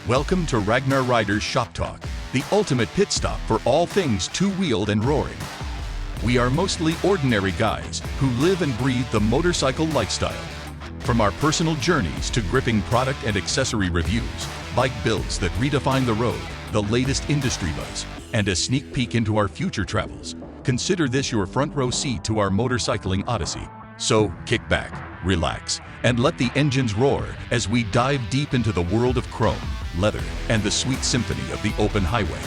Welcome to Ragnar Rider's Shop Talk, the ultimate pit stop for all things two-wheeled and roaring. We are mostly ordinary guys who live and breathe the motorcycle lifestyle. From our personal journeys to gripping product and accessory reviews, bike builds that redefine the road, the latest industry buzz, and a sneak peek into our future travels, consider this your front row seat to our motorcycling odyssey. So kick back, relax, and let the engines roar as we dive deep into the world of chrome, leather, and the sweet symphony of the open highway.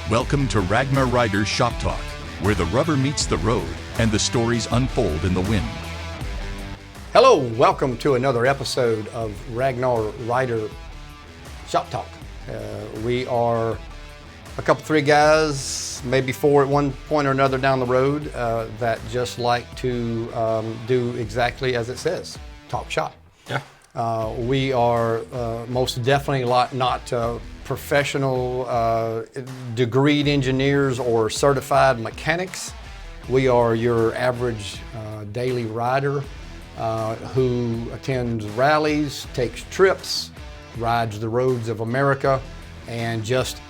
Welcome to Ragnar Rider's Shop Talk, where the rubber meets the road and the stories unfold in the wind. Hello, welcome to another episode of Ragnar Rider Shop Talk. We are three guys, maybe four at one point or another down the road that just like to do exactly as it says, talk shop. Yeah. We are most definitely not professional degreed engineers or certified mechanics. We are your average daily rider who attends rallies, takes trips, rides the roads of America, and just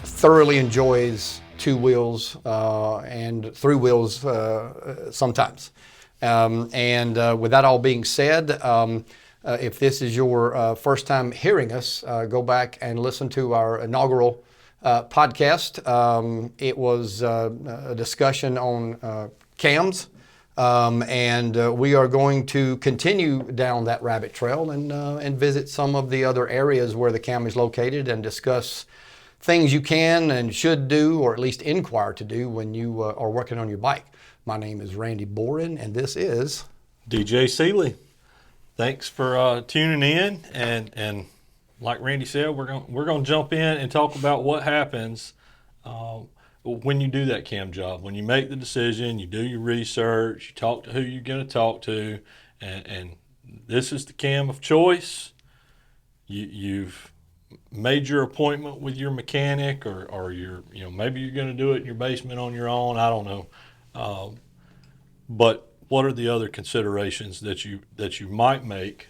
thoroughly enjoys two wheels and three wheels sometimes. With that all being said, if this is your first time hearing us, go back and listen to our inaugural podcast. It was a discussion on cams, and we are going to continue down that rabbit trail and visit some of the other areas where the cam is located and discuss things you can and should do, or at least inquire to do when you are working on your bike. My name is Randy Boren, and this is DJ Seeley. Thanks for tuning in, and like Randy said, we're gonna jump in and talk about what happens when you do that cam job. When you make the decision, you do your research, you talk to who you're gonna talk to, and this is the cam of choice. You've made your appointment with your mechanic, or maybe you're gonna do it in your basement on your own. I don't know, but what are the other considerations that you might make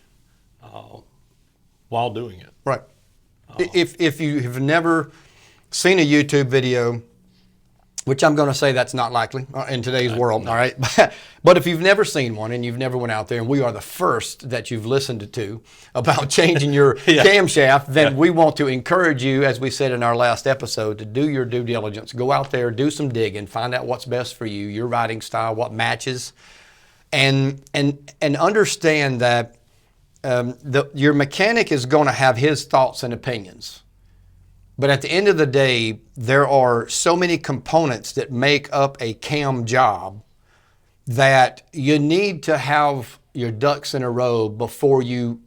while doing it? right. If you have never seen a YouTube video, which I'm going to say that's not likely in today's world, all right? But if you've never seen one and you've never went out there, and we are the first that you've listened to about changing your camshaft, then we want to encourage you, as we said in our last episode, to do your due diligence. Go out there, do some digging, find out what's best for you, your riding style, what matches, and understand that your mechanic is going to have his thoughts and opinions. But at the end of the day, there are so many components that make up a cam job that you need to have your ducks in a row before you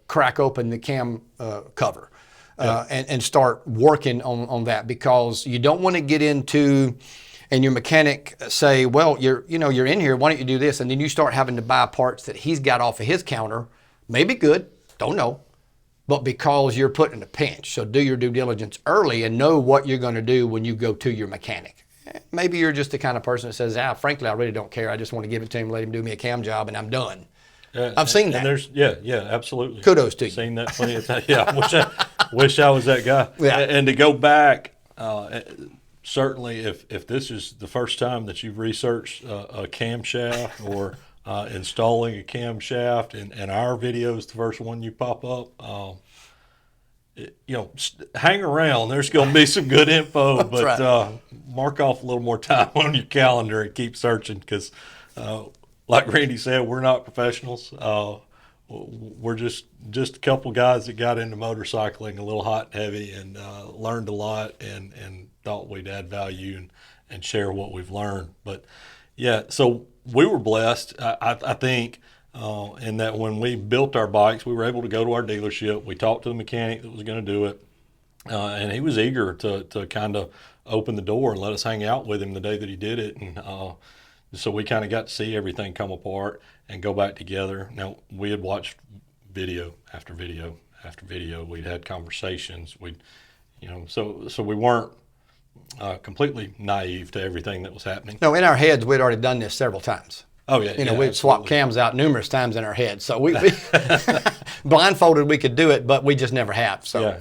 crack open the cam cover and start working on that, because you don't want to get into, and your mechanic say, well, you're in here, why don't you do this? And then you start having to buy parts that he's got off of his counter, maybe good, don't know, but because you're put in a pinch. So do your due diligence early and know what you're going to do when you go to your mechanic. Maybe you're just the kind of person that says, frankly, I really don't care. I just want to give it to him, let him do me a cam job, and I'm done. I've seen that. Absolutely. Kudos to you. Seen that plenty of times. Yeah, wish I was that guy. Yeah. And to go back, certainly if this is the first time that you've researched a camshaft or installing a camshaft, and our video is the first one you pop up, hang around. There's going to be some good info, but right. Mark off a little more time on your calendar and keep searching, because like Randy said, we're not professionals. We're just a couple guys that got into motorcycling a little hot and heavy, and learned a lot, and thought we'd add value and share what we've learned. But yeah, so we were blessed, I think, in that when we built our bikes, we were able to go to our dealership. We talked to the mechanic that was going to do it, and he was eager to kind of open the door and let us hang out with him the day that he did it. And so we kind of got to see everything come apart and go back together. Now, we had watched video after video after video. We'd had conversations. So we weren't completely naive to everything that was happening. No, in our heads, we'd already done this several times. Oh yeah, we'd swapped cams out numerous times in our heads. So we blindfolded we could do it, but we just never have. So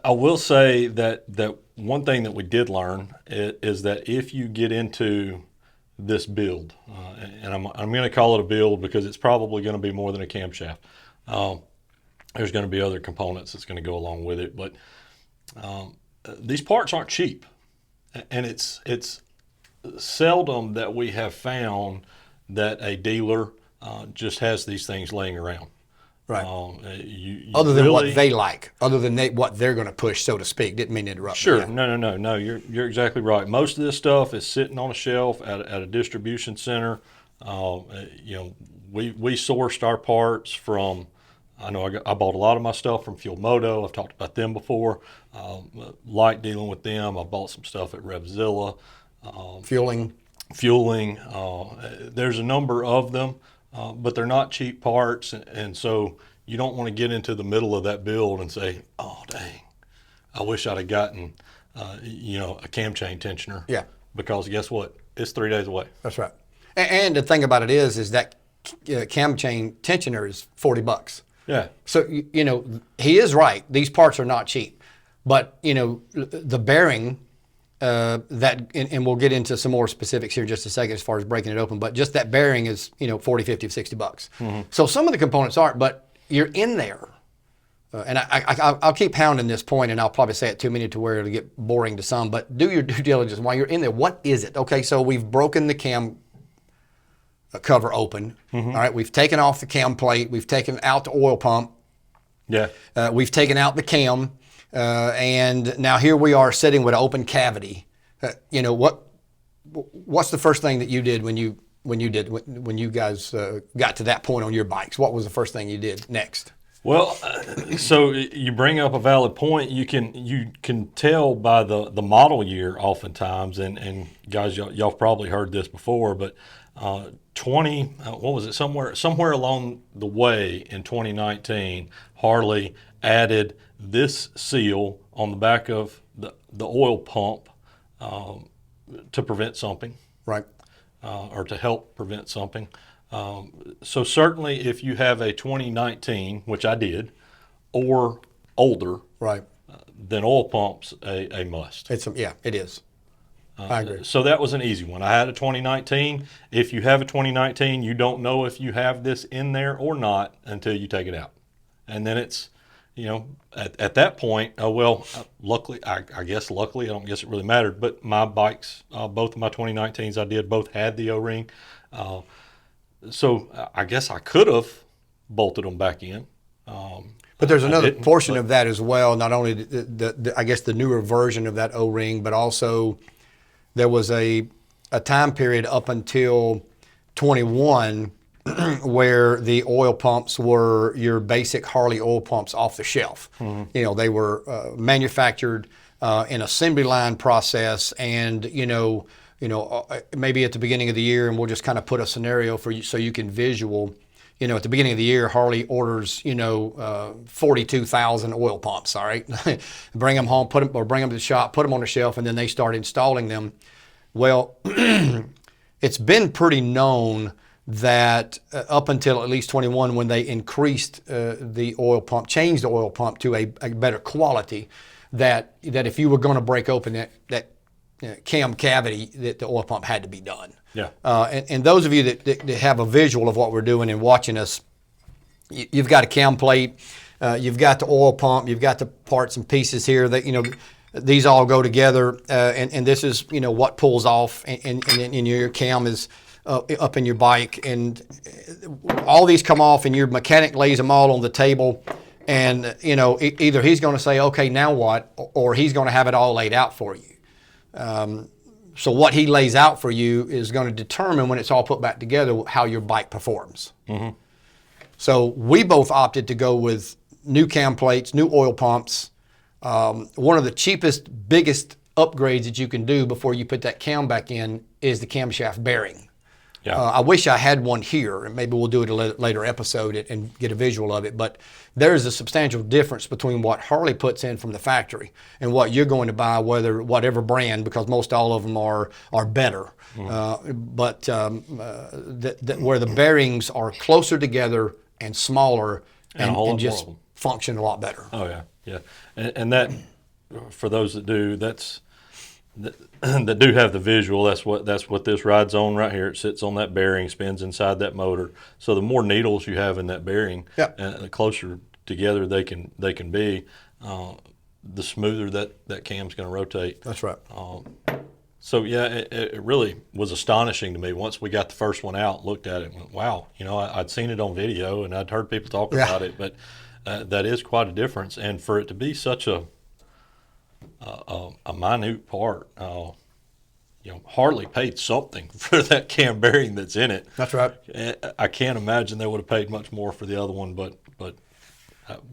I will say that one thing that we did learn is that if you get into this build, and I'm going to call it a build because it's probably going to be more than a camshaft. There's going to be other components that's going to go along with it, but these parts aren't cheap, and it's seldom that we have found that a dealer just has these things laying around. Right. You other than really, what they like, other than what they're going to push, so to speak. Didn't mean to interrupt. Sure. Yeah. No. You're exactly right. Most of this stuff is sitting on a shelf at a distribution center. We sourced our parts from. I know I bought a lot of my stuff from Fuel Moto. I've talked about them before. Like dealing with them. I bought some stuff at Revzilla. Fueling. There's a number of them, but they're not cheap parts, and so you don't want to get into the middle of that build and say, "Oh, dang, I wish I'd have gotten, a cam chain tensioner." Yeah. Because guess what? It's 3 days away. That's right. And the thing about it is that cam chain tensioner is $40. Yeah. So he is right. These parts are not cheap, but the bearing. And we'll get into some more specifics here in just a second as far as breaking it open, but just that bearing is, $40, $50, $60. Mm-hmm. So some of the components aren't, but you're in there. And I'll keep hounding this point, and I'll probably say it too many to where it'll get boring to some, but do your due diligence while you're in there. What is it? Okay, so we've broken the cam cover open. Mm-hmm. All right, we've taken off the cam plate. We've taken out the oil pump. Yeah. We've taken out the cam. And now here we are sitting with an open cavity. What's the first thing that you did when you guys got to that point on your bikes? What was the first thing you did next? Well, so you bring up a valid point. You can tell by the model year oftentimes, and guys, y'all probably heard this before, but 20 what was it? Somewhere along the way in 2019, Harley added this seal on the back of the oil pump to prevent sumping, right? Or to help prevent sumping. So certainly, if you have a 2019, which I did, or older, right, then oil pumps a must. It is. I agree. So that was an easy one. I had a 2019. If you have a 2019, you don't know if you have this in there or not until you take it out, and then it's. At that point, luckily, I don't guess it really mattered, but my bikes, both of my 2019s both had the O-ring. So I guess I could have bolted them back in. But there's another portion of that as well, not only the newer version of that O-ring, but also there was a time period up until 21 where the oil pumps were your basic Harley oil pumps off the shelf. Mm-hmm. They were manufactured in assembly line process, and maybe at the beginning of the year, and we'll just kind of put a scenario for you so you can visual. At the beginning of the year, Harley orders 42,000 oil pumps. All right, bring them home, bring them to the shop, put them on the shelf, and then they start installing them. Well, it's been pretty known that up until at least 21, when they increased the oil pump, changed the oil pump to a better quality, that if you were going to break open that cam cavity, that the oil pump had to be done. Yeah. And those of you that have a visual of what we're doing and watching us, you've got a cam plate, you've got the oil pump, you've got the parts and pieces here that these all go together, and this is what pulls off, and your cam is up in your bike, and all these come off, and your mechanic lays them all on the table, and either he's going to say, okay, now what, or he's going to have it all laid out for you. So what he lays out for you is going to determine, when it's all put back together, how your bike performs. Mm-hmm. So we both opted to go with new cam plates, new oil pumps. One of the cheapest, biggest upgrades that you can do before you put that cam back in is the camshaft bearing. Yeah. I wish I had one here, and maybe we'll do it a later episode and get a visual of it. But there's a substantial difference between what Harley puts in from the factory and what you're going to buy, whatever brand, because most all of them are better. Mm-hmm. Where the bearings are closer together and smaller And a whole lot and just more of 'em. function a lot better. Oh yeah, yeah, and that for those that do, that do have the visual. That's what this rides on right here. It sits on that bearing, spins inside that motor. So the more needles you have in that bearing, Yep. the closer together they can be, the smoother that cam's going to rotate. That's right. So yeah, it really was astonishing to me once we got the first one out, looked at it, and went, wow, I'd seen it on video and I'd heard people talk Yeah. about it, but that is quite a difference. And for it to be such a minute part, Harley paid something for that cam bearing that's in it. That's right. I can't imagine they would have paid much more for the other one, but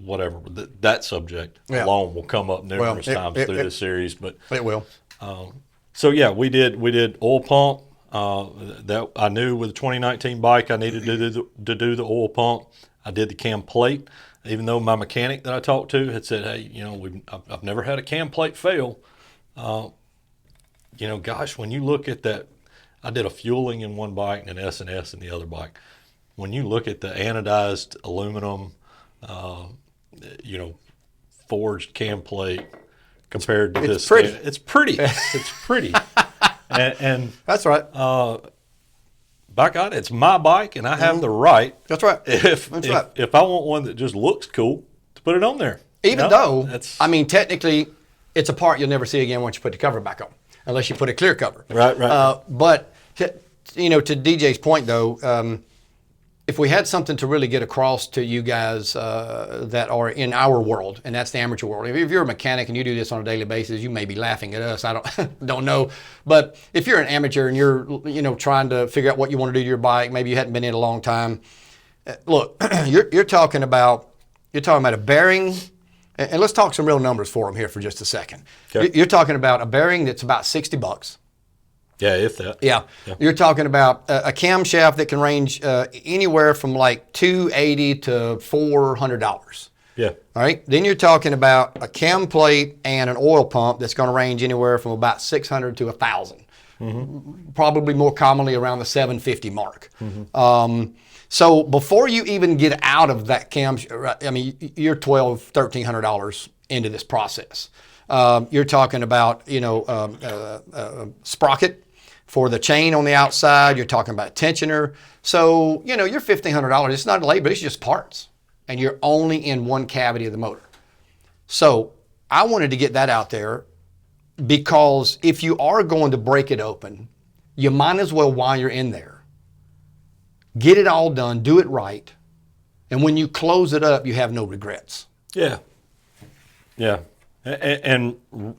whatever. That subject Yeah. alone will come up numerous times through this series. But It will. so yeah, we did oil pump. That I knew with the 2019 bike I needed to do the oil pump. I did the cam plate, even though my mechanic that I talked to had said, hey, I've never had a cam plate fail. Gosh, when you look at that, I did a fueling in one bike and an S&S in the other bike. When you look at the anodized aluminum, forged cam plate compared to It's this, pretty. it's pretty. It's pretty. And That's right. by God, it's my bike, and I have the right. That's right. If right. if I want one that just looks cool, to put it on there. Even though, that's technically, it's a part you'll never see again once you put the cover back on, unless you put a clear cover. Right. But to DJ's point though, if we had something to really get across to you guys that are in our world, and that's the amateur world. If you're a mechanic and you do this on a daily basis, you may be laughing at us. I don't know. But if you're an amateur and you're trying to figure out what you want to do to your bike, maybe you hadn't been in a long time. Look, you're talking about a bearing. And let's talk some real numbers for them here for just a second. Okay. You're talking about a bearing that's about $60. Yeah, if that. Yeah. You're talking about a camshaft that can range anywhere from like $280 to $400. Yeah. All right. Then you're talking about a cam plate and an oil pump that's going to range anywhere from about $600 to $1,000. Mm-hmm. Probably more commonly around the $750 mark. Mm-hmm. So before you even get out of that cam, you're $1,200, $1,300 into this process. You're talking about, sprocket for the chain on the outside. You're talking about tensioner. So, you're $1,500. It's not labor, it's just parts. And you're only in one cavity of the motor. So I wanted to get that out there because if you are going to break it open, you might as well, while you're in there, get it all done, do it right. And when you close it up, you have no regrets. Yeah. Yeah. And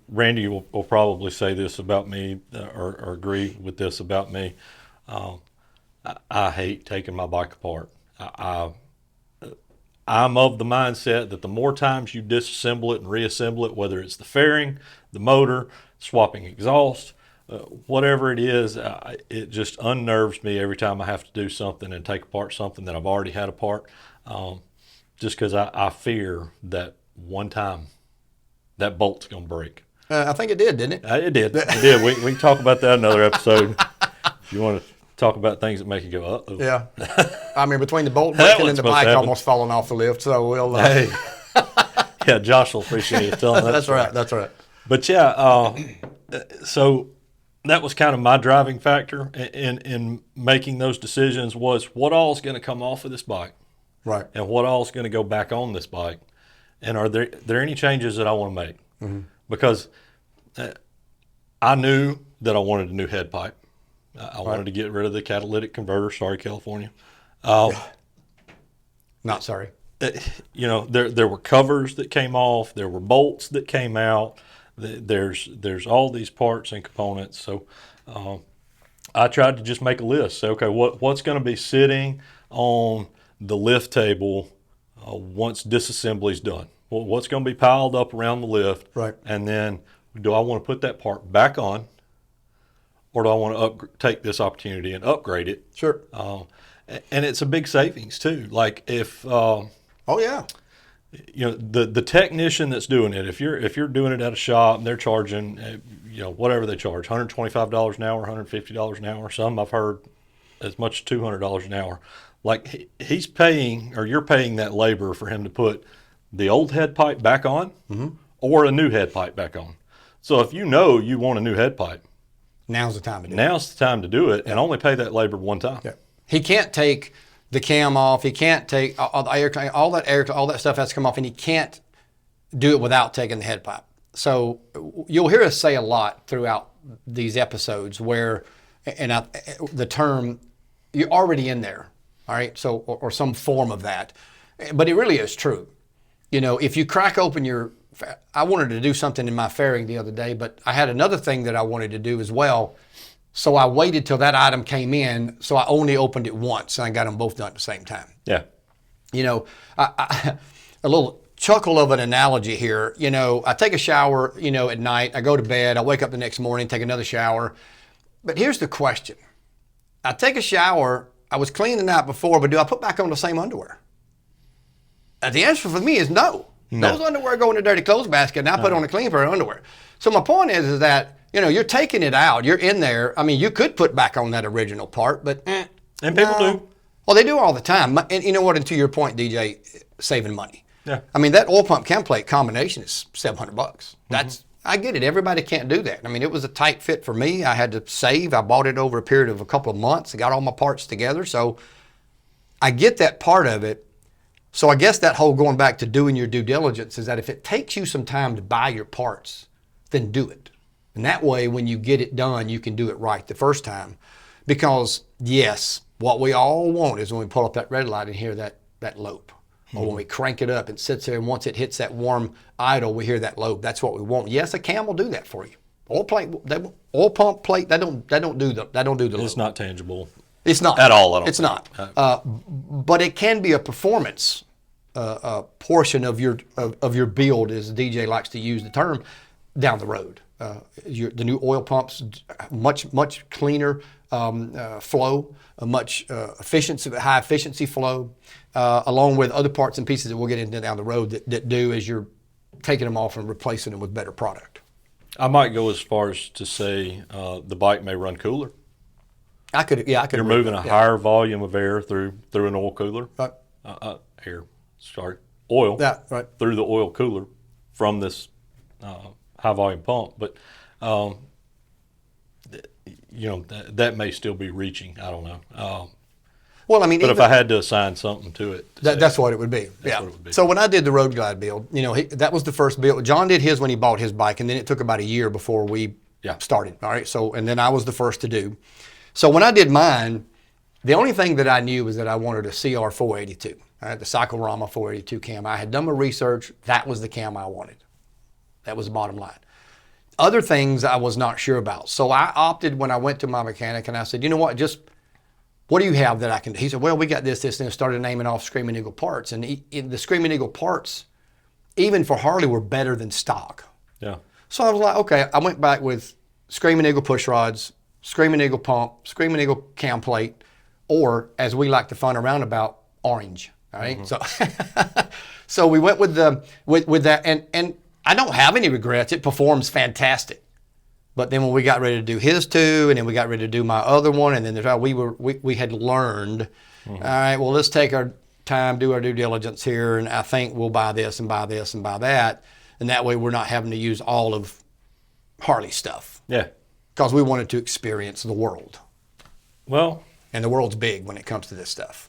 Randy will probably say this about me or agree with this about me. I hate taking my bike apart. I'm of the mindset that the more times you disassemble it and reassemble it, whether it's the fairing, the motor, swapping exhaust, whatever it is, it just unnerves me every time I have to do something and take apart something that I've already had apart, just because I fear that one time that bolt's going to break. I think it did, didn't it? It did. It did. We can talk about that another episode. If you want to talk about things that make you go, uh-oh. Yeah. Between the bolt breaking and the bike almost falling off the lift, so we'll... Hey. Yeah, Josh will appreciate you telling that. That's right. But yeah, so that was kind of my driving factor in making those decisions was what all is going to come off of this bike. Right. And what all is going to go back on this bike. And are there any changes that I want to make? Mm-hmm. Because I knew that I wanted a new head pipe. I wanted to get rid of the catalytic converter. Sorry, California. Not sorry. There were covers that came off. There were bolts that came out. There's all these parts and components. So I tried to just make a list. Say, okay, what's going to be sitting on the lift table once disassembly is done? What's going to be piled up around the lift? Right. And then do I want to put that part back on, or do I want to take this opportunity and upgrade it? Sure. And it's a big savings too. Like if oh yeah, the technician that's doing it, if you're doing it at a shop and they're charging whatever they charge, $125 an hour, $150 an hour. Some I've heard as much as $200 an hour. like he's paying, or you're paying that labor for him to put the old head pipe back on or a new head pipe back on. So if you know you want a new head pipe, Now's the time to do it. now's the time to do it and only pay that labor one time. Yeah. He can't take the cam off. He can't take all that stuff has to come off, and he can't do it without taking the head pipe. So you'll hear us say a lot throughout these episodes where, the term, you're already in there, all right? So, or some form of that. But it really is true. You know, if you crack open I wanted to do something in my fairing the other day, but I had another thing that I wanted to do as well. So I waited till that item came in, so I only opened it once, and I got them both done at the same time. Yeah. You know, a little chuckle of an analogy here. You know, I take a shower, at night. I go to bed. I wake up the next morning, take another shower. But here's the question. I take a shower. I was clean the night before, but do I put back on the same underwear? The answer for me is no. Those underwear go in the dirty clothes basket, and I put on a clean pair of underwear. So my point is that, you're taking it out. You're in there. I mean, you could put back on that original part, but And people do. Well, they do all the time. And you know what? And to your point, DJ, saving money. Yeah. I mean, that oil pump cam plate combination is $700. I get it. Everybody can't do that. I mean, it was a tight fit for me. I had to save. I bought it over a period of a couple of months. I got all my parts together. So I get that part of it. So I guess that whole going back to doing your due diligence is that if it takes you some time to buy your parts, then do it. And that way, when you get it done, you can do it right the first time. Because yes, what we all want is when we pull up that red light and hear that lope. Or when we crank it up, it sits there, and once it hits that warm idle, we hear that lope. That's what we want. Yes, a cam will do that for you. Oil pump plate, that don't do the lope. It's not tangible. It's not at all. I don't It's think. not. But it can be a performance portion of your build, as DJ likes to use the term, down the road. The new oil pumps, much cleaner flow, a much high efficiency flow, along with other parts and pieces that we'll get into down the road that do as you're taking them off and replacing them with better product. I might go as far as to say the bike may run cooler. I could. You're moving a higher volume of air through an oil cooler. Right. Oil. Yeah, right. Through the oil cooler from this high volume pump, but that may still be reaching. I don't know. Well, I mean, but if I had to assign something to it, that's what it would be. What it would be. So when I did the Road Glide build, that was the first build. John did his when he bought his bike, and then it took about a year before we started. All right. So, and then I was the first to do. So when I did mine, the only thing that I knew was that I wanted a CR 482. I had the Cyclorama 482 cam. I had done my research. That was the cam I wanted. That was the bottom line. Other things I was not sure about. So I opted when I went to my mechanic and I said, you know what, what do you have that I can do? He said, well, we got this, and started naming off Screaming Eagle parts. And the Screaming Eagle parts, even for Harley, were better than stock. Yeah. So I was like, okay, I went back with Screaming Eagle push rods, Screaming Eagle pump, Screaming Eagle cam plate, or as we like to fun around about, orange. All right. So we went with that, and I don't have any regrets. It performs fantastic. But then when we got ready to do his two, and then we got ready to do my other one, and then we had learned, all right, well, let's take our time, do our due diligence here, and I think we'll buy this and buy this and buy that, and that way we're not having to use all of Harley stuff. Yeah. Because we wanted to experience the world. Well, and the world's big when it comes to this stuff.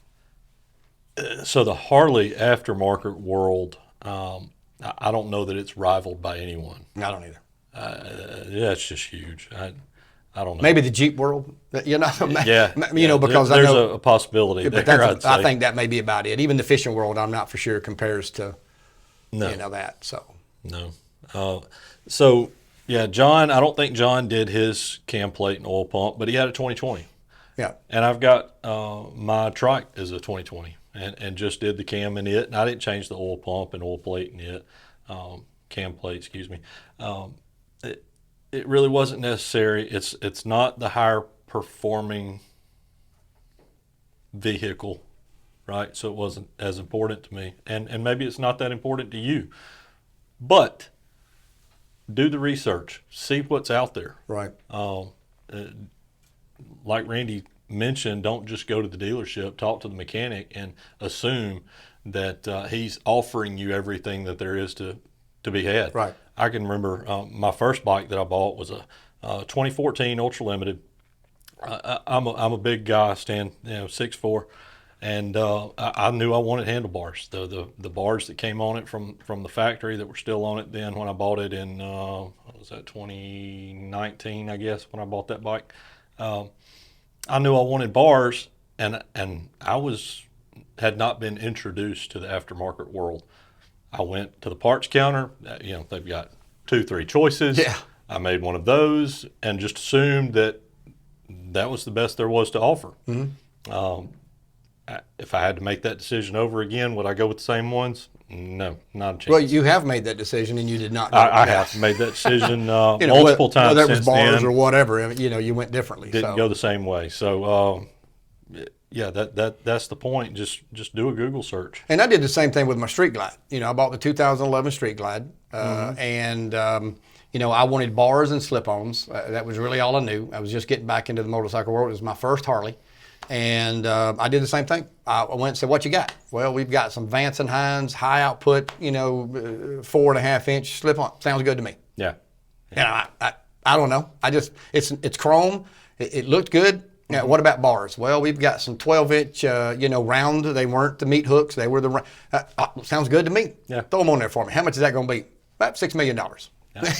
So the Harley aftermarket world, I don't know that it's rivaled by anyone. I don't either. Yeah, it's just huge. I don't know. Maybe the Jeep world, Yeah. Because there's I know a possibility but there. I'd say. I think that may be about it. Even the fishing world, I'm not for sure compares to that. So no. So yeah, John. I don't think John did his cam plate and oil pump, but he had a 2020. Yeah. And I've got my trike is a 2020, and just did the cam in it, and I didn't change the oil pump and oil plate in it, cam plate, excuse me. It really wasn't necessary. It's not the higher performing vehicle, right? So it wasn't as important to me, and maybe it's not that important to you, but do the research, see what's out there. Right. Like Randy mentioned, don't just go to the dealership, talk to the mechanic and assume that he's offering you everything that there is to be had. Right. I can remember my first bike that I bought was a 2014 Ultra Limited. I'm a big guy, stand 6'4", and I knew I wanted handlebars. The bars that came on it from the factory that were still on it then when I bought it in what was that, 2019, I guess, when I bought that bike. I knew I wanted bars, and I had not been introduced to the aftermarket world. I went to the parts counter. They've got 2-3 choices. Yeah. I made one of those and just assumed that was the best there was to offer. Mm-hmm. If I had to make that decision over again, would I go with the same ones? No, not a chance. Well, you have made that decision, and you did not. I have made that decision multiple times whether it was since bars then. or whatever. You went differently. Didn't go the same way. So, that's the point. Just do a Google search. And I did the same thing with my Street Glide. I bought the 2011 Street Glide, and I wanted bars and slip-ons. That was really all I knew. I was just getting back into the motorcycle world. It was my first Harley. And I did the same thing. I went and said, "What you got?" "Well, we've got some Vance and Hines high output, 4.5-inch slip-on." "Sounds good to me." Yeah. And I don't know. It's chrome. It looked good. Yeah, what about bars? "Well, we've got some 12-inch, round. They weren't the meat hooks. They were the sounds good to me." Yeah. "Throw them on there for me." "How much is that going to be?" "About $6 million." Yeah.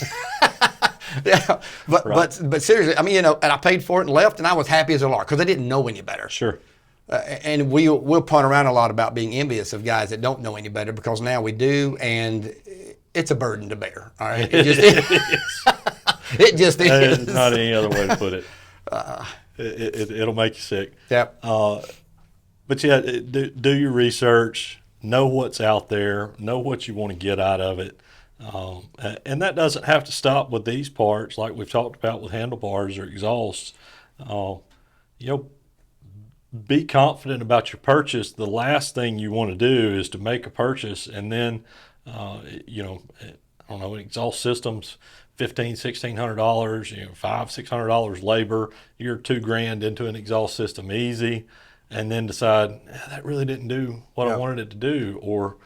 Yeah, but Right. but seriously, and I paid for it and left, and I was happy as a lark because I didn't know any better. Sure. And we'll punt around a lot about being envious of guys that don't know any better, because now we do, and it's a burden to bear. All right, it just it just is. There's not any other way to put it. It'll make you sick. Yep. But yeah, do your research. Know what's out there. Know what you want to get out of it. And that doesn't have to stop with these parts, like we've talked about with handlebars or exhausts. Be confident about your purchase. The last thing you want to do is to make a purchase and then, I don't know, exhaust systems, $1,500–$1,600, $500–$600 labor. You're $2,000 into an exhaust system easy, and then decide that really didn't do what I wanted it to do, or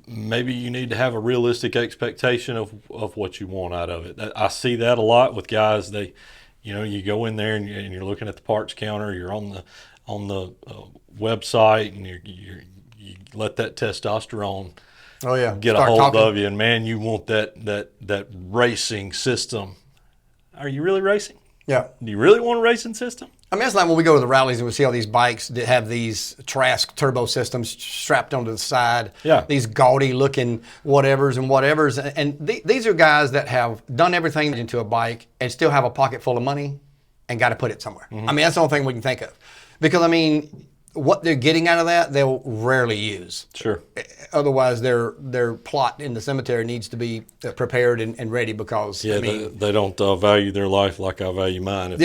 maybe you need to have a realistic expectation of what you want out of it. I see that a lot with guys. You go in there and you're looking at the parts counter. You're on the website, and you let that testosterone get a hold of you, and man, you want that racing system. Are you really racing? Yeah. Do you really want a racing system? It's like when we go to the rallies and we see all these bikes that have these Trask turbo systems strapped onto the side. Yeah. These gaudy looking whatevers. And these are guys that have done everything into a bike and still have a pocket full of money and got to put it somewhere. Mm-hmm. That's the only thing we can think of. Because, what they're getting out of that, they'll rarely use. Sure. Otherwise, their plot in the cemetery needs to be prepared and ready, because they don't value their life like I value mine. And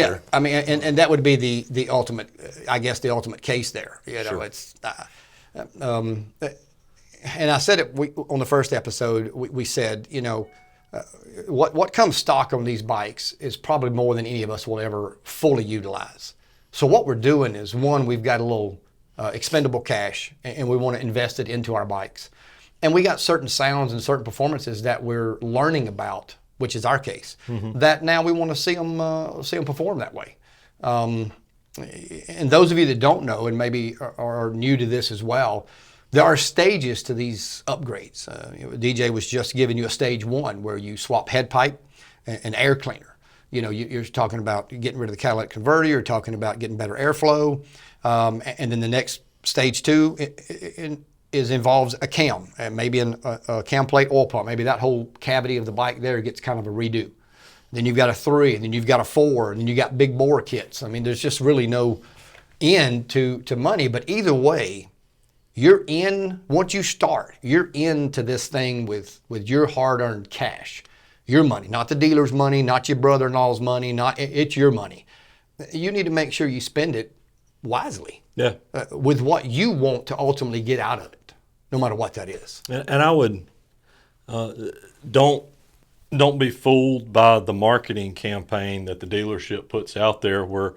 that would be the ultimate, I guess, the ultimate case there. Sure. It's and I said it on the first episode. We said, what comes stock on these bikes is probably more than any of us will ever fully utilize. So what we're doing is, one, we've got a little expendable cash, and we want to invest it into our bikes. And we got certain sounds and certain performances that we're learning about, which is our case, that now we want to see them perform that way. And those of you that don't know, and maybe are new to this as well, there are stages to these upgrades. DJ was just giving you a stage 1 where you swap head pipe and air cleaner. You're talking about getting rid of the catalytic converter. You're talking about getting better airflow. And then the next stage 2 involves a cam, and maybe a cam plate oil pump. Maybe that whole cavity of the bike there gets kind of a redo. Then you've got a 3, and then you've got a 4, and then you got big bore kits. There's just really no end to money. But either way, you're in, once you start, you're into this thing with your hard-earned cash. Your money, not the dealer's money, not your brother-in-law's money, it's your money. You need to make sure you spend it wisely. Yeah. With what you want to ultimately get out of it, no matter what that is. And I would don't don't be fooled by the marketing campaign that the dealership puts out there where,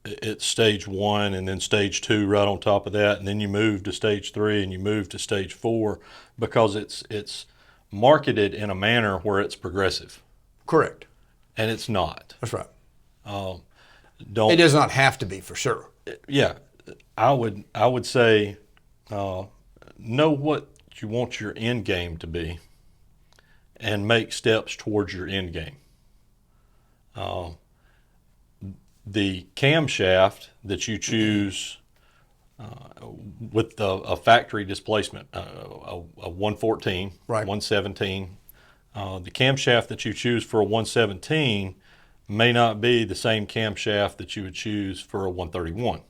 it's stage 1 and then stage 2 right on top of that. And then you move to stage 3 and you move to stage 4 because it's marketed in a manner where it's progressive. Correct. And it's not. That's right. Don't. It does not have to be, for sure. Yeah. I would say, know what you want your end game to be and make steps towards your end game. The camshaft that you choose with a factory displacement, a 114, right. 117, the camshaft that you choose for a 117 may not be the same camshaft that you would choose for a 131.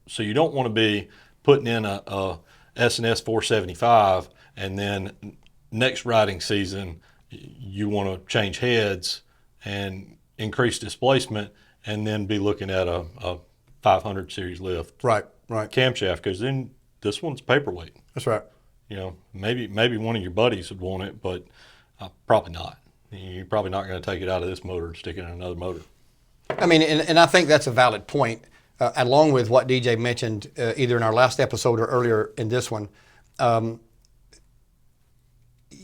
So you don't want to be putting in a S&S 475 and then next riding season you want to change heads and increase displacement and then be looking at a 500 series lift. Right. Camshaft, because then this one's paperweight. That's right. Maybe one of your buddies would want it, but probably not. You're probably not going to take it out of this motor and stick it in another motor. I mean, and I think that's a valid point, along with what DJ mentioned either in our last episode or earlier in this one.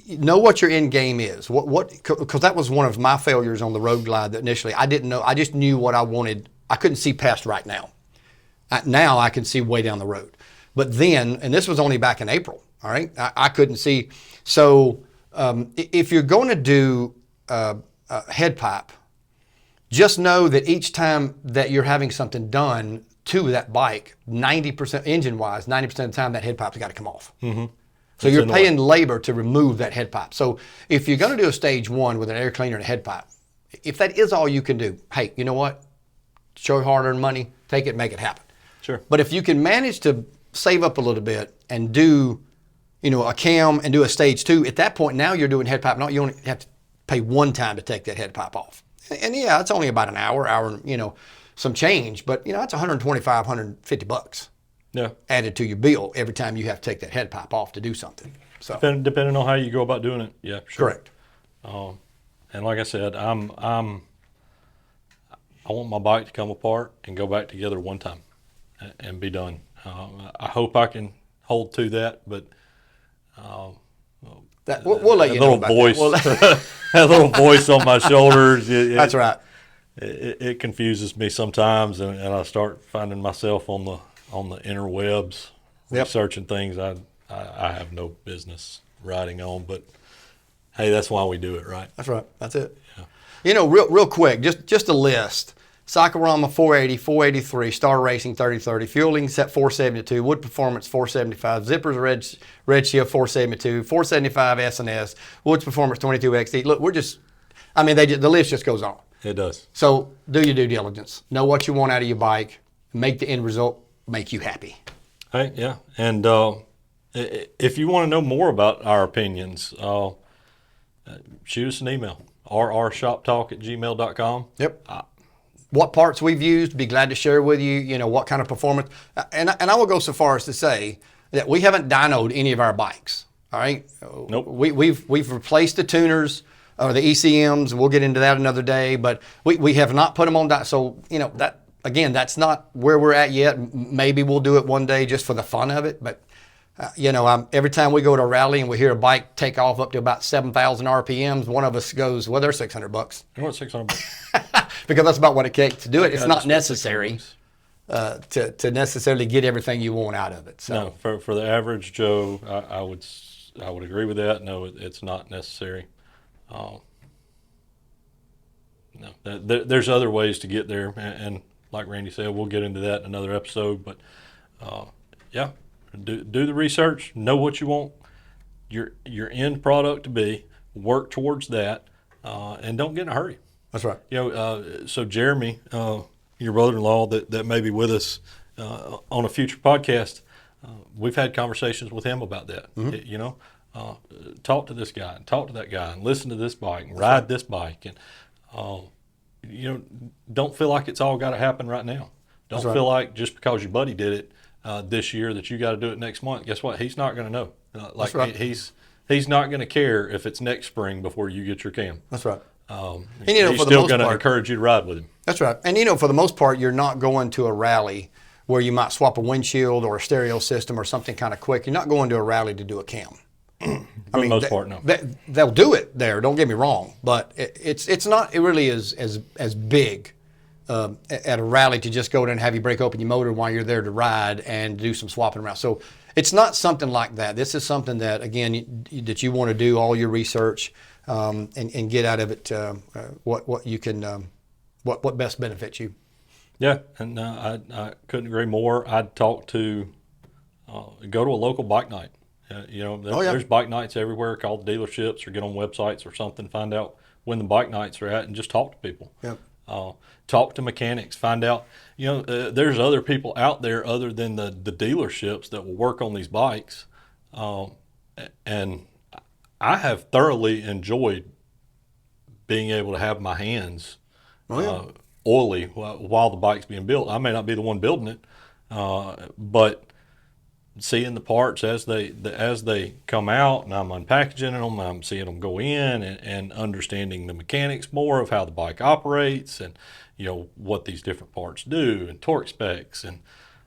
Know what your end game is. Because that was one of my failures on the Road Glide. That initially I didn't know. I just knew what I wanted. I couldn't see past right now. Now I can see way down the road. But then, and this was only back in April. All right, I couldn't see. So if you're going to do a head pipe, just know that each time that you're having something done to that bike, 90% engine-wise, 90% of the time that head pipe's got to come off. Mm-hmm. So you're paying labor to remove that head pipe. So if you're going to do a stage 1 with an air cleaner and a head pipe, if that is all you can do, hey, you know what? Show hard-earned money, take it, make it happen. Sure. But if you can manage to save up a little bit and do, a cam and do a stage 2, at that point now you're doing head pipe. You only have to pay one time to take that head pipe off. And yeah, it's only about an hour, some change, but it's 125, 150 bucks. Yeah. Added to your bill every time you have to take that head pipe off to do something. So depending on how you go about doing it, yeah, sure. Correct. And like I said, I want my bike to come apart and go back together one time and be done. I hope I can hold to that, but we'll let you know about that little voice on my shoulders. That's right. It confuses me sometimes, and I start finding myself on the interwebs, researching things I have no business writing on. But hey, that's why we do it, right? That's right. That's it. Yeah. Real quick, just a list. Cyclorama 480, 483, Star Racing 3030, Fueling set 472, Wood Performance 475, Zippers Red Shield 472, 475 S&S, Woods Performance 22XD. Look, the list just goes on. It does. So do your due diligence. Know what you want out of your bike. Make the end result make you happy. Hey, yeah. And if you want to know more about our opinions, shoot us an email, rrshoptalk@gmail.com. Yep. What parts we've used, be glad to share with you, what kind of performance. And I will go so far as to say that we haven't dynoed any of our bikes, all right? Nope. We've replaced the tuners or the ECMs. We'll get into that another day, but we have not put them on dyno. So, that, again, that's not where we're at yet. Maybe we'll do it one day just for the fun of it, but every time we go to a rally and we hear a bike take off up to about 7,000 RPMs, one of us goes, well, they're $600. You want $600? Because that's about what it takes to do it. It's not necessary to necessarily get everything you want out of it. So. No, for the average Joe, I would agree with that. No, it's not necessary. No, there's other ways to get there, and like Randy said, we'll get into that in another episode. But yeah, do the research, know what you want your end product to be, work towards that, and don't get in a hurry. That's right. So Jeremy, your brother-in-law that may be with us on a future podcast, we've had conversations with him about that. Mm-hmm. Talk to this guy and talk to that guy and listen to this bike and ride this bike, and don't feel like it's all got to happen right now. Don't feel like just because your buddy did it this year that you got to do it next month. Guess what? He's not going to know. That's right. he's not going to care if it's next spring before you get your cam. That's right. And for he's the still most going to part- encourage you to ride with him. That's right. And for the most part, you're not going to a rally where you might swap a windshield or a stereo system or something kind of quick. You're not going to a rally to do a cam. For the most part, no. They'll do it there. Don't get me wrong, but it's not. It really is as big at a rally to just go there and have you break open your motor while you're there to ride and do some swapping around. So it's not something like that. This is something that again that you want to do all your research and get out of it what you can what best benefits you. Yeah, and I couldn't agree more. I'd talk to go to a local bike night. There's bike nights everywhere. Call the dealerships or get on websites or something. Find out when the bike nights are at and just talk to people. Yep. Talk to mechanics. Find out, there's other people out there other than the dealerships that will work on these bikes. And I have thoroughly enjoyed being able to have my hands oily while the bike's being built. I may not be the one building it, but seeing the parts as they come out, and I'm unpackaging them, I'm seeing them go in, and understanding the mechanics more of how the bike operates, and what these different parts do, and torque specs, and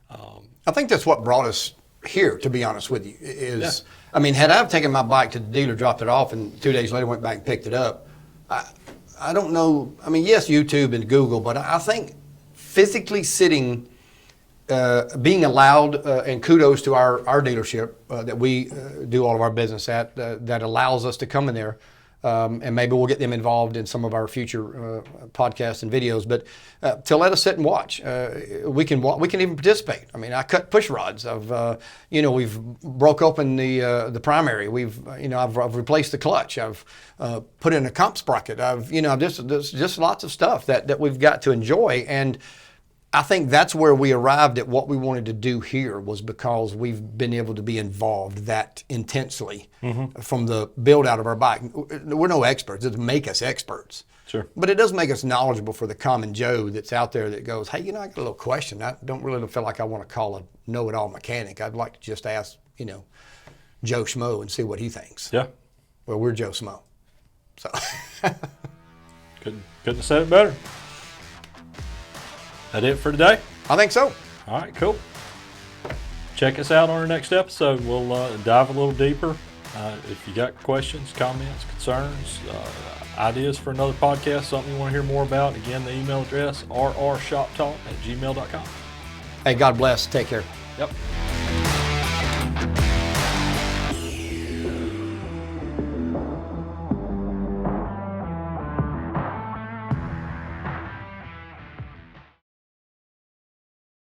I think that's what brought us here. To be honest with you, I mean, had I taken my bike to the dealer, dropped it off, and 2 days later went back and picked it up, I don't know. I mean, yes, YouTube and Google, but I think physically sitting. Being allowed, and kudos to our dealership that we do all of our business at, that allows us to come in there, and maybe we'll get them involved in some of our future podcasts and videos. But to let us sit and watch, we can even participate. I mean, I cut push rods. We've broke open the primary. I've replaced the clutch. I've put in a comp sprocket. There's just lots of stuff that we've got to enjoy. And I think that's where we arrived at what we wanted to do here, was because we've been able to be involved that intensely from the build out of our bike. We're no experts. It doesn't make us experts. Sure. But it does make us knowledgeable for the common Joe that's out there that goes, hey, I got a little question. I don't really feel like I want to call a know-it-all mechanic. I'd like to just ask, Joe Schmo and see what he thinks. Yeah. Well, we're Joe Schmo. So couldn't have said it better. That it for today? I think so. All right, cool. Check us out on our next episode. We'll dive a little deeper. If you got questions, comments, concerns, ideas for another podcast, something you want to hear more about, again, the email address, rrshoptalk@gmail.com. Hey, God bless. Take care. Yep.